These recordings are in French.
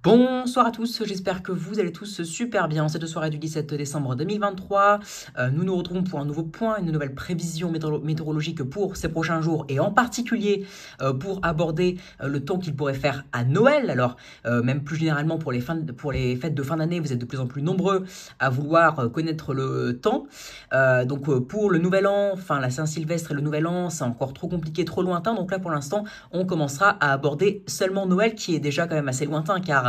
Bonsoir à tous, j'espère que vous allez tous super bien. En cette soirée du 17 décembre 2023, nous nous retrouvons pour un nouveau point, une nouvelle prévision météorologique pour ces prochains jours et en particulier pour aborder le temps qu'il pourrait faire à Noël. Alors, même plus généralement pour les fêtes de fin d'année, vous êtes de plus en plus nombreux à vouloir connaître le temps. Pour le Nouvel An, enfin la Saint-Sylvestre et le Nouvel An, c'est encore trop compliqué, trop lointain. Donc là, pour l'instant, on commencera à aborder seulement Noël qui est déjà quand même assez lointain car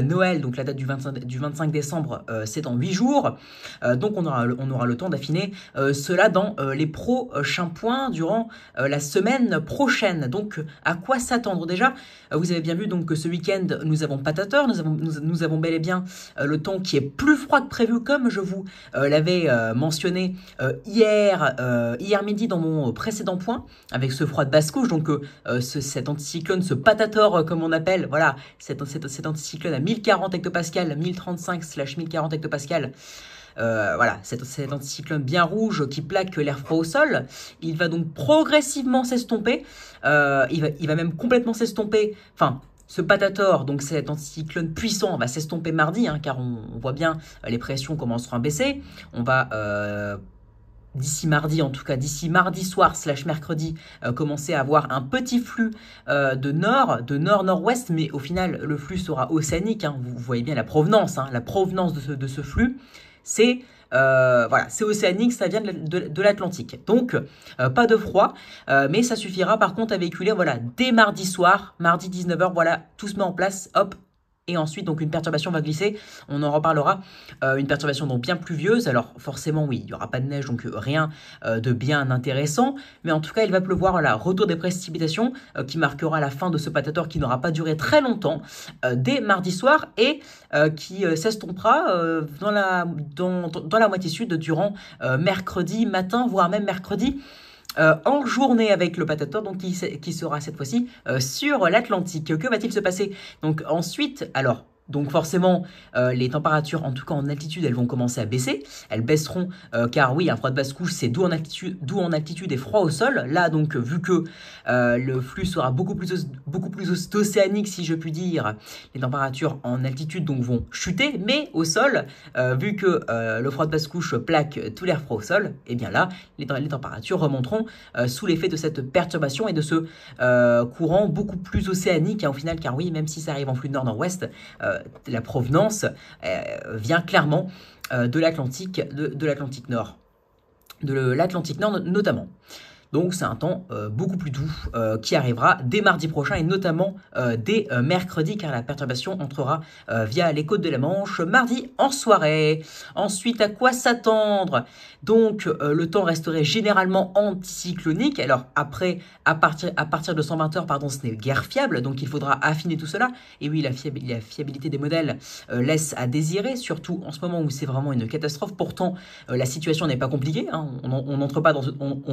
Noël, donc la date du 25 décembre, c'est dans 8 jours. Donc on aura le temps d'affiner cela dans les prochains points durant la semaine prochaine. Donc à quoi s'attendre déjà? Vous avez bien vu donc que ce week-end nous avons pas tort, nous avons bel et bien le temps qui est plus froid que prévu comme je vous l'avais mentionné hier midi dans mon précédent point avec ce froid de basse-couche, donc cet anticyclone, ce patator comme on appelle, voilà, cet anticyclone à 1040 hectopascal, 1035/1040 hectopascal. Voilà, cet anticyclone bien rouge qui plaque l'air froid au sol, il va donc progressivement s'estomper, il va même complètement s'estomper, enfin, ce patator, donc cet anticyclone puissant, va s'estomper mardi, hein, car on voit bien les pressions commenceront à baisser, on va d'ici mardi, en tout cas d'ici mardi soir/mercredi, commencer à avoir un petit flux de nord-nord-ouest, mais au final le flux sera océanique, hein, vous voyez bien la provenance de ce flux, c'est voilà, c'est océanique, ça vient de l'Atlantique. Donc, pas de froid, mais ça suffira par contre à véhiculer, voilà, dès mardi soir, mardi 19h, voilà, tout se met en place, hop. Et ensuite, donc, une perturbation va glisser, on en reparlera, une perturbation donc bien pluvieuse, alors forcément, oui, il n'y aura pas de neige, donc rien de bien intéressant, mais en tout cas, il va pleuvoir, voilà, retour des précipitations, qui marquera la fin de ce patator qui n'aura pas duré très longtemps, dès mardi soir, et qui s'estompera dans la moitié sud durant mercredi matin, voire même mercredi en journée avec le patator, donc qui sera cette fois-ci sur l'Atlantique. Que va-t-il se passer donc ensuite? Alors, donc forcément, les températures, en tout cas en altitude, elles vont commencer à baisser. Elles baisseront, car oui, un froid de basse couche, c'est doux en altitude et froid au sol. Là, donc, vu que le flux sera beaucoup plus océanique, si je puis dire, les températures en altitude donc vont chuter, mais au sol, vu que le froid de basse couche plaque tout l'air froid au sol, et bien là, les températures remonteront sous l'effet de cette perturbation et de ce courant beaucoup plus océanique, hein, au final, car oui, même si ça arrive en flux nord-nord-ouest, la provenance vient clairement de l'Atlantique Nord, notamment. Donc c'est un temps beaucoup plus doux qui arrivera dès mardi prochain et notamment dès mercredi, car la perturbation entrera via les côtes de la Manche mardi en soirée. Ensuite, à quoi s'attendre? Donc le temps resterait généralement anticyclonique. Alors après, à partir de 120 heures, pardon, ce n'est guère fiable, donc il faudra affiner tout cela. Et oui, la fiabilité des modèles laisse à désirer, surtout en ce moment où c'est vraiment une catastrophe. Pourtant, la situation n'est pas compliquée, hein. On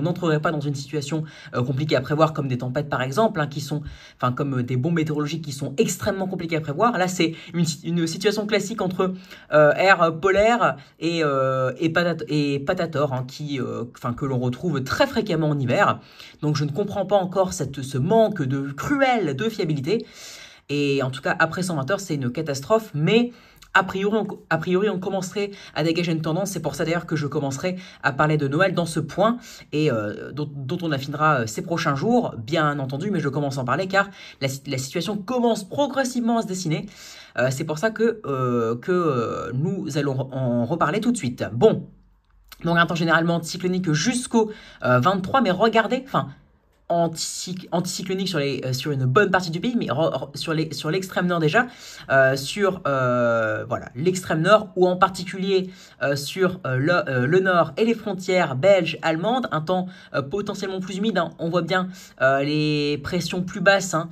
n'entrerait pas dans une situation compliquée à prévoir, comme des tempêtes par exemple, hein, qui sont, enfin comme des bombes météorologiques qui sont extrêmement compliquées à prévoir. Là, c'est une situation classique entre air polaire et patator, hein, que l'on retrouve très fréquemment en hiver. Donc, je ne comprends pas encore ce manque cruel de fiabilité. Et en tout cas, après 120 heures, c'est une catastrophe, mais a priori, on commencerait à dégager une tendance. C'est pour ça d'ailleurs que je commencerai à parler de Noël dans ce point et dont on affinera ces prochains jours, bien entendu, mais je commence à en parler car la situation commence progressivement à se dessiner. C'est pour ça que nous allons en reparler tout de suite. Bon, donc un temps généralement anticyclonique jusqu'au 23, mais regardez, enfin, anticyclonique sur une bonne partie du pays, mais sur l'extrême nord déjà, voilà, l'extrême nord, ou en particulier sur le nord et les frontières belges, allemandes, un temps potentiellement plus humide, hein. On voit bien les pressions plus basses, hein,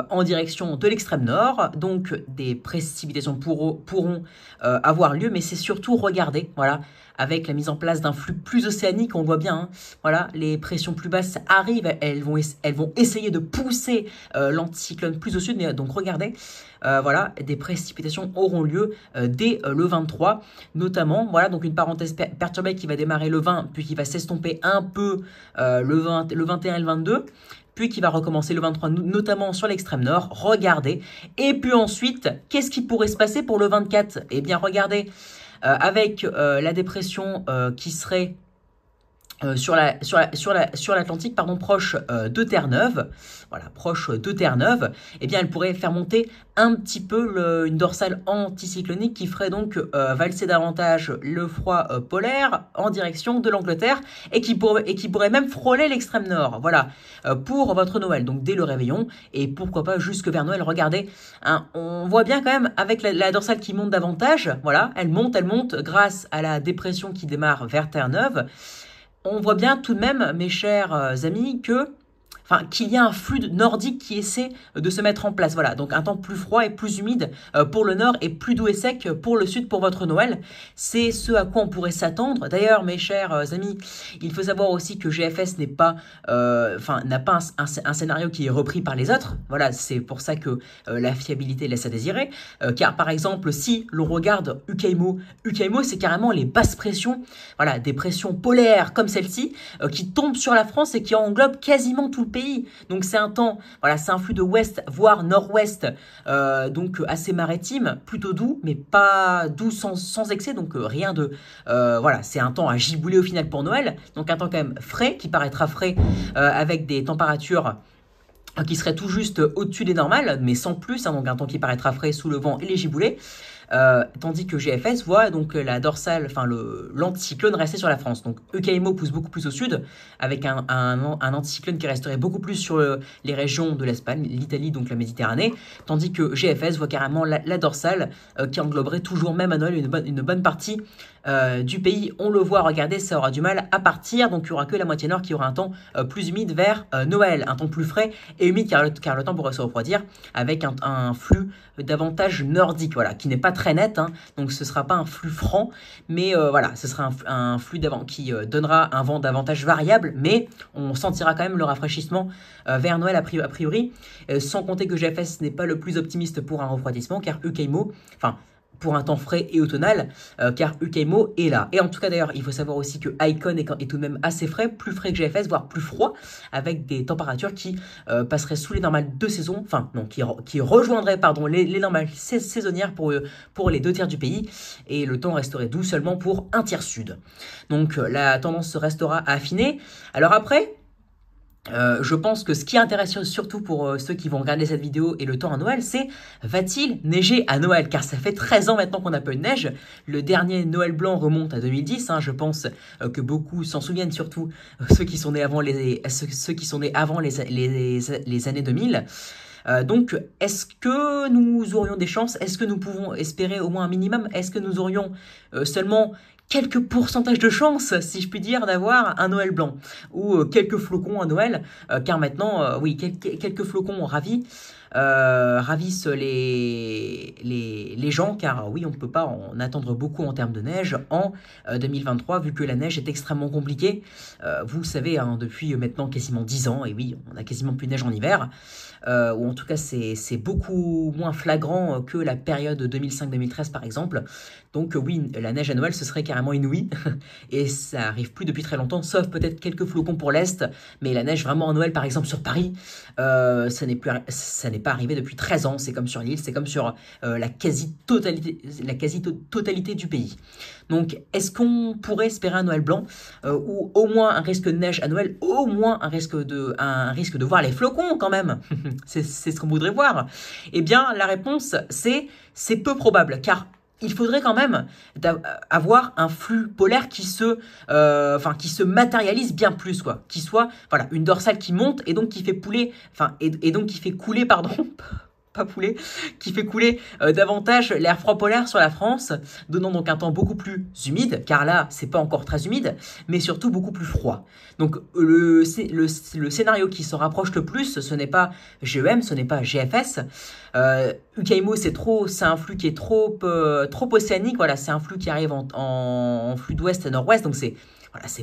en direction de l'extrême nord, donc des précipitations pourront avoir lieu, mais c'est surtout, regardez, voilà, avec la mise en place d'un flux plus océanique, on le voit bien, hein, voilà, les pressions plus basses arrivent, elles vont essayer de pousser l'anticyclone plus au sud, mais donc regardez, voilà, des précipitations auront lieu dès le 23, notamment, voilà, donc une parenthèse perturbée qui va démarrer le 20, puis qui va s'estomper un peu le 21 et le 22, puis qui va recommencer le 23, notamment sur l'extrême nord. Regardez. Et puis ensuite, qu'est-ce qui pourrait se passer pour le 24? Eh bien, regardez, avec la dépression qui serait sur l'Atlantique, pardon, proche de Terre-Neuve, voilà, proche de Terre-Neuve, eh bien, elle pourrait faire monter un petit peu une dorsale anticyclonique qui ferait donc valser davantage le froid polaire en direction de l'Angleterre et qui pourrait même frôler l'extrême nord. Voilà, pour votre Noël, donc dès le réveillon et pourquoi pas jusque vers Noël. Regardez, hein, on voit bien quand même avec la dorsale qui monte davantage, voilà, elle monte grâce à la dépression qui démarre vers Terre-Neuve. On voit bien tout de même, mes chers amis, qu'il y a un flux nordique qui essaie de se mettre en place. Voilà, donc un temps plus froid et plus humide pour le nord et plus doux et sec pour le sud pour votre Noël. C'est ce à quoi on pourrait s'attendre. D'ailleurs, mes chers amis, il faut savoir aussi que GFS n'a pas un scénario qui est repris par les autres. Voilà, c'est pour ça que la fiabilité laisse à désirer. Car par exemple, si l'on regarde Ukemo, c'est carrément les basses pressions, voilà, des pressions polaires comme celle-ci, qui tombent sur la France et qui englobent quasiment tout le pays. Donc c'est un temps, voilà, c'est un flux de ouest voire nord-ouest, donc assez maritime, plutôt doux, mais pas doux sans excès, donc rien de, voilà, c'est un temps à gibouler au final pour Noël, donc un temps quand même frais, qui paraîtra frais, avec des températures qui seraient tout juste au-dessus des normales, mais sans plus, hein, donc un temps qui paraîtra frais sous le vent et les giboulées. Tandis que GFS voit donc la dorsale, enfin l'anticyclone rester sur la France. Donc EKMO pousse beaucoup plus au sud, avec un anticyclone qui resterait beaucoup plus sur les régions de l'Espagne, l'Italie, donc la Méditerranée, tandis que GFS voit carrément la dorsale qui engloberait toujours, même à Noël, une bonne partie du pays. On le voit, regardez, ça aura du mal à partir, donc il n'y aura que la moitié nord qui aura un temps plus humide vers Noël, un temps plus frais et humide car le temps pourrait se refroidir, avec un flux davantage nordique, voilà, qui n'est pas très net, hein, donc ce ne sera pas un flux franc, mais voilà, ce sera un flux qui donnera un vent davantage variable, mais on sentira quand même le rafraîchissement vers Noël a priori, sans compter que GFS n'est pas le plus optimiste pour un refroidissement, car EKMO, enfin, pour un temps frais et automnal, car UKMO est là. Et en tout cas d'ailleurs, il faut savoir aussi que Icon est tout de même assez frais, plus frais que GFS, voire plus froid, avec des températures qui passeraient sous les normales de saison, enfin non, qui rejoindraient pardon, les normales saisonnières pour les 2 tiers du pays, et le temps resterait doux seulement pour un tiers sud. Donc la tendance restera à affiner. Alors après, je pense que ce qui intéresse surtout pour ceux qui vont regarder cette vidéo et le temps à Noël, c'est va-t-il neiger à Noël? Car ça fait 13 ans maintenant qu'on n'a pas eu de neige. Le dernier Noël blanc remonte à 2010. Hein, je pense que beaucoup s'en souviennent, surtout ceux qui sont nés avant les années 2000. Donc, est-ce que nous aurions des chances? Est-ce que nous pouvons espérer au moins un minimum? Est-ce que nous aurions seulement quelques pourcentages de chance, si je puis dire, d'avoir un Noël blanc ou quelques flocons à Noël, car maintenant, oui, quelques flocons ravissent les gens, car oui, on ne peut pas en attendre beaucoup en termes de neige en 2023, vu que la neige est extrêmement compliquée. Vous le savez, hein, depuis maintenant quasiment 10 ans, et oui, on a quasiment plus de neige en hiver, ou en tout cas c'est beaucoup moins flagrant que la période 2005-2013 par exemple. Donc oui, la neige à Noël, ce serait carrément inouï, et ça arrive plus depuis très longtemps, sauf peut-être quelques flocons pour l'Est, mais la neige vraiment à Noël, par exemple sur Paris, ça n'est pas arrivé depuis 13 ans, c'est comme sur l'île, c'est comme sur la quasi-totalité du pays. Donc, est-ce qu'on pourrait espérer un Noël blanc, ou au moins un risque de neige à Noël, au moins un risque de voir les flocons quand même? C'est ce qu'on voudrait voir. Eh bien, la réponse, c'est peu probable, car il faudrait quand même avoir un flux polaire qui se matérialise bien plus, quoi, qui soit, voilà, une dorsale qui monte et donc qui fait couler, pardon, pas poulet, qui fait couler davantage l'air froid polaire sur la France, donnant donc un temps beaucoup plus humide, car là, c'est pas encore très humide, mais surtout beaucoup plus froid. Donc le scénario qui se rapproche le plus, ce n'est pas GEM, ce n'est pas GFS. UKMO, c'est un flux qui est trop océanique, voilà, c'est un flux qui arrive en flux d'ouest à nord-ouest, donc c'est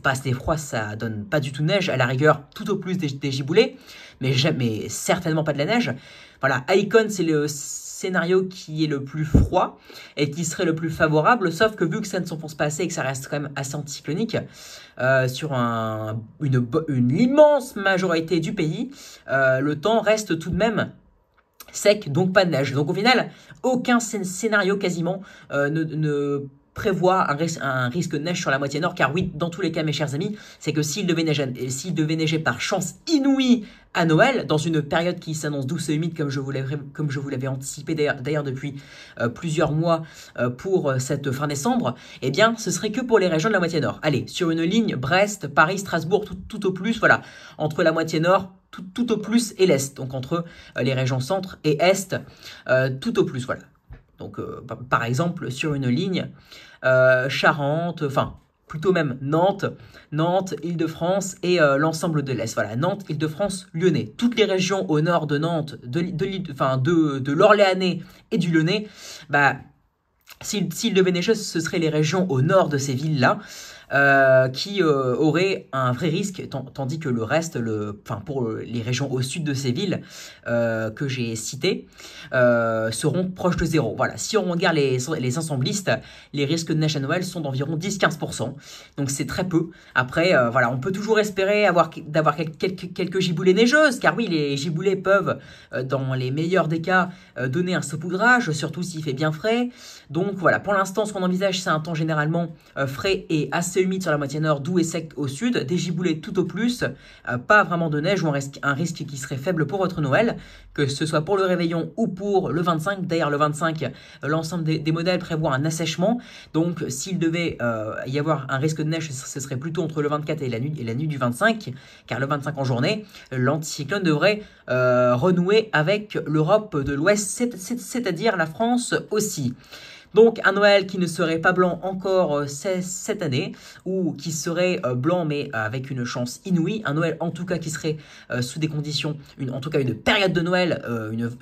pas assez froid, ça donne pas du tout de neige, à la rigueur, tout au plus des giboulées, mais certainement pas de la neige. Voilà, Icon, scénario qui est le plus froid et qui serait le plus favorable, sauf que vu que ça ne s'enfonce pas assez et que ça reste quand même assez anticyclonique sur une immense majorité du pays, le temps reste tout de même sec, donc pas de neige. Donc au final, aucun scénario quasiment ne prévoit un risque de neige sur la moitié nord, car oui, dans tous les cas, mes chers amis, c'est que s'il devait neiger par chance inouïe à Noël, dans une période qui s'annonce douce et humide, comme je vous l'avais anticipé d'ailleurs depuis plusieurs mois pour cette fin décembre, eh bien, ce serait que pour les régions de la moitié nord. Allez, sur une ligne Brest, Paris, Strasbourg, tout au plus, voilà, entre la moitié nord, tout au plus et l'Est, donc entre les régions centre et Est, tout au plus, voilà. Donc, par exemple, sur une ligne Charente, enfin, plutôt même Nantes, Île-de-France et l'ensemble de l'Est. Voilà, Nantes, Île-de-France, Lyonnais. Toutes les régions au nord de Nantes, de l'Orléanais et du Lyonnais, bah, s'il devait neiger, ce seraient les régions au nord de ces villes-là. Qui auraient un vrai risque, tandis que le reste, pour les régions au sud de ces villes que j'ai citées, seront proches de zéro. Voilà. Si on regarde les ensemblistes, les risques de neige à Noël sont d'environ 10-15%, donc c'est très peu. Après, voilà, on peut toujours espérer d'avoir quelques giboulées neigeuses, car oui, les giboulées peuvent, dans les meilleurs des cas, donner un saupoudrage, surtout s'il fait bien frais. Donc voilà, pour l'instant, ce qu'on envisage, c'est un temps généralement frais et assez humide sur la moitié nord, doux et sec au sud, des giboulées tout au plus, pas vraiment de neige ou un risque qui serait faible pour votre Noël, que ce soit pour le réveillon ou pour le 25. D'ailleurs, le 25, l'ensemble des modèles prévoit un assèchement, donc s'il devait y avoir un risque de neige, ce serait plutôt entre le 24 et la nuit du 25, car le 25 en journée, l'anticyclone devrait renouer avec l'Europe de l'Ouest, c'est-à-dire la France aussi. Donc un Noël qui ne serait pas blanc encore cette année, ou qui serait blanc mais avec une chance inouïe, un Noël en tout cas qui serait sous des conditions, en tout cas une période de Noël,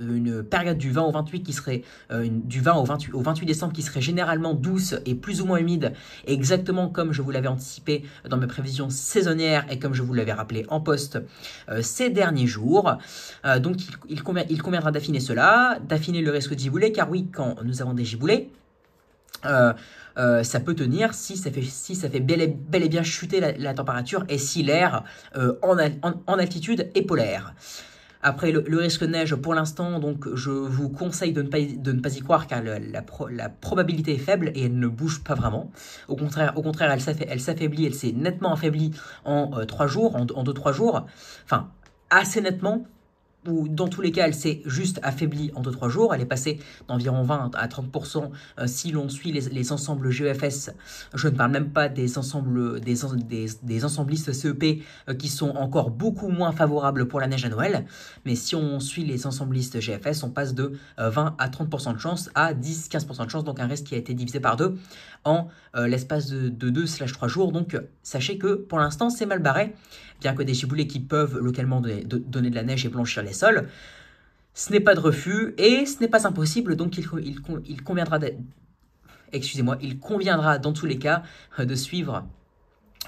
une période du 20 au 28 qui serait du 20 au 28 décembre qui serait généralement douce et plus ou moins humide, exactement comme je vous l'avais anticipé dans mes prévisions saisonnières et comme je vous l'avais rappelé en post ces derniers jours. Donc il conviendra d'affiner cela, d'affiner le risque de giboulée, car oui, quand nous avons des giboulées, ça peut tenir si ça fait bel et bien chuter la température et si l'air en altitude est polaire. Après, le risque de neige, pour l'instant, donc je vous conseille de ne pas y croire, car la probabilité est faible et elle ne bouge pas vraiment. Au contraire, elle s'affaiblit, elle s'est nettement affaiblie en 3 jours, en 2-3 jours, enfin assez nettement. Ou dans tous les cas, elle s'est juste affaiblie en 2-3 jours. Elle est passée d'environ 20 à 30% si l'on suit les ensembles GEFS. Je ne parle même pas des ensemblistes CEP qui sont encore beaucoup moins favorables pour la neige à Noël. Mais si on suit les ensemblistes GFS, on passe de 20 à 30% de chance à 10-15% de chance. Donc un risque qui a été divisé par 2 en l'espace de 2-3 jours. Donc sachez que pour l'instant, c'est mal barré. Bien que des giboulées qui peuvent localement donner de la neige et blanchir les sols, ce n'est pas de refus et ce n'est pas impossible, donc il conviendra dans tous les cas de suivre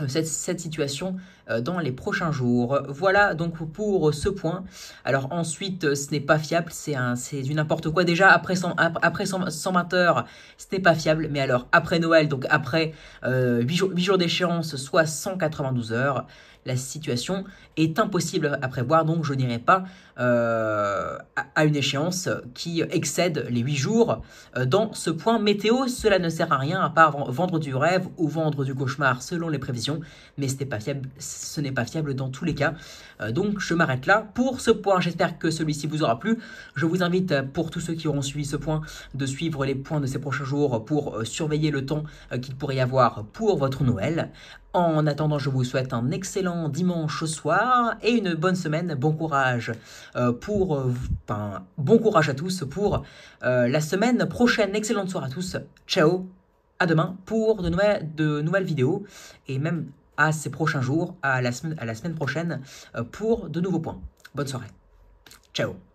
cette situation dans les prochains jours. Voilà donc pour ce point. Alors ensuite, ce n'est pas fiable, c'est du n'importe quoi. Déjà, après 120 heures, ce n'est pas fiable, mais alors après Noël, donc après 8 jours d'échéance, soit 192 heures, la situation est impossible à prévoir, donc je n'irai pas à une échéance qui excède les 8 jours dans ce point météo. Cela ne sert à rien à part vendre du rêve ou vendre du cauchemar selon les prévisions, mais ce n'est pas fiable dans tous les cas. Donc je m'arrête là pour ce point. J'espère que celui-ci vous aura plu. Je vous invite, pour tous ceux qui auront suivi ce point, de suivre les points de ces prochains jours pour surveiller le temps qu'il pourrait y avoir pour votre Noël. En attendant, je vous souhaite un excellent dimanche soir et une bonne semaine. Bon courage bon courage à tous pour la semaine prochaine. Excellente soirée à tous. Ciao, à demain pour de nouvelles vidéos et même à ces prochains jours, à la semaine prochaine pour de nouveaux points. Bonne soirée. Ciao.